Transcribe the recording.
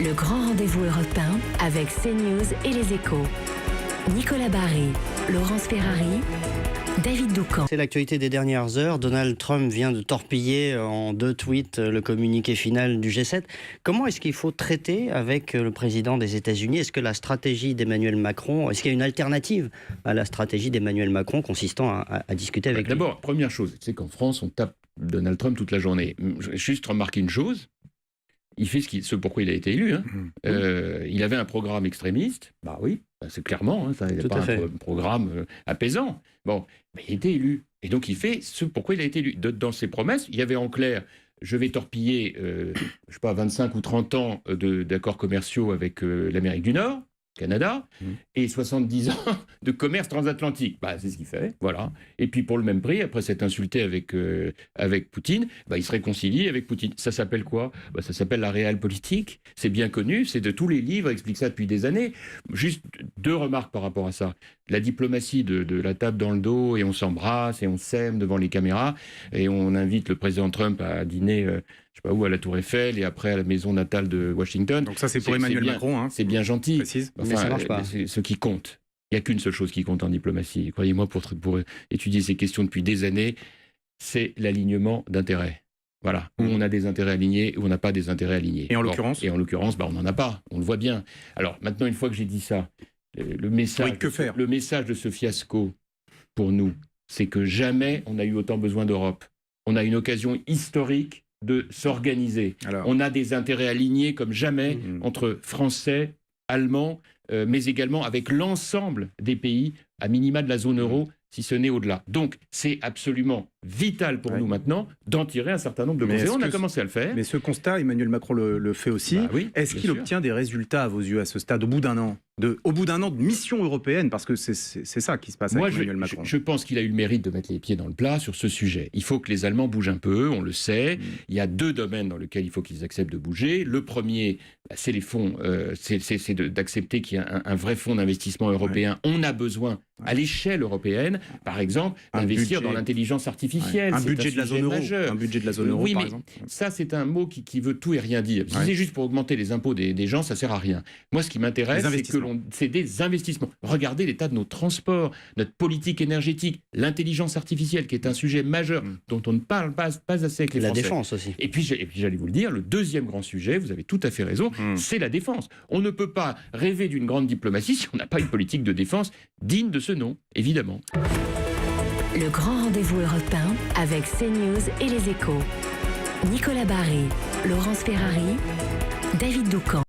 Le grand rendez-vous européen avec CNews et les Échos. Nicolas Barré, Laurence Ferrari, David Doucan. C'est l'actualité des dernières heures. Donald Trump vient de torpiller en 2 tweets le communiqué final du G7. Comment est-ce qu'il faut traiter avec le président des États-Unis? Est-ce que la stratégie d'Emmanuel Macron, est-ce qu'il y a une alternative à la stratégie d'Emmanuel Macron consistant à discuter avec lui? D'abord, première chose, c'est qu'en France, on tape Donald Trump toute la journée. Je vais juste remarquer une chose. Il fait ce pourquoi il a été élu. Il avait un programme extrémiste. Bah oui, c'est clairement. Ça n'est pas un programme apaisant. Bon, mais il a été élu. Et donc il fait ce pourquoi il a été élu. Dans ses promesses, il y avait en clair, je vais torpiller, je sais pas, 25 ou 30 ans d'accords commerciaux avec l'Amérique du Nord, Canada, et 70 ans de commerce transatlantique. Bah, c'est ce qu'il fait, voilà. Et puis pour le même prix, après s'être insulté avec Poutine, bah, il se réconcilie avec Poutine. Ça s'appelle quoi? Bah, ça s'appelle la réelle politique. C'est bien connu, c'est de tous les livres, explique ça depuis des années. Juste 2 remarques par rapport à ça. La diplomatie de la table dans le dos, et on s'embrasse, et on s'aime devant les caméras, et on invite le président Trump à dîner... je sais pas où, à la Tour Eiffel, et après à la maison natale de Washington. Donc ça, c'est pour Emmanuel Macron. Hein, c'est bien gentil. Précise. Enfin, mais ça marche pas. C'est ce qui compte. Il n'y a qu'une seule chose qui compte en diplomatie. Croyez-moi, pour étudier ces questions depuis des années, c'est l'alignement d'intérêts. Voilà. Où on a des intérêts alignés, où on n'a pas des intérêts alignés. Et en l'occurrence ? Et en l'occurrence, on n'en a pas. On le voit bien. Alors, maintenant, une fois que j'ai dit ça, le message de ce fiasco, pour nous, c'est que jamais on n'a eu autant besoin d'Europe. On a une occasion historique de s'organiser. On a des intérêts alignés comme jamais entre Français, Allemands, mais également avec l'ensemble des pays, à minima de la zone euro, si ce n'est au-delà. Donc, c'est absolument vital pour nous maintenant d'en tirer un certain nombre de conséquences. On a commencé à le faire. Mais ce constat, Emmanuel Macron le fait aussi. Bah oui, est-ce qu'il obtient des résultats à vos yeux à ce stade, au bout d'un an de mission européenne, parce que c'est ça qui se passe avec Emmanuel Macron. Je pense qu'il a eu le mérite de mettre les pieds dans le plat sur ce sujet. Il faut que les Allemands bougent un peu, on le sait. Il y a 2 domaines dans lesquels il faut qu'ils acceptent de bouger. Le premier, c'est les fonds, c'est d'accepter qu'il y a un vrai fonds d'investissement européen. On a besoin, à l'échelle européenne, par exemple, d'investir dans l'intelligence artificielle. Un budget de la zone euro. Un budget de la zone euro, oui, par mais exemple. Ça, c'est un mot qui veut tout et rien dire. Si c'est juste pour augmenter les impôts des gens, ça sert à rien. Moi, ce qui m'intéresse, c'est des investissements. Regardez l'état de nos transports, notre politique énergétique, l'intelligence artificielle, qui est un sujet majeur dont on ne parle pas assez avec les Français. La défense aussi. Et puis j'allais vous le dire, le deuxième grand sujet, vous avez tout à fait raison, c'est la défense. On ne peut pas rêver d'une grande diplomatie si on n'a pas une politique de défense digne de ce nom, évidemment. Le grand rendez-vous européen avec CNews et les Échos. Nicolas Barré, Laurence Ferrari, David Doucan.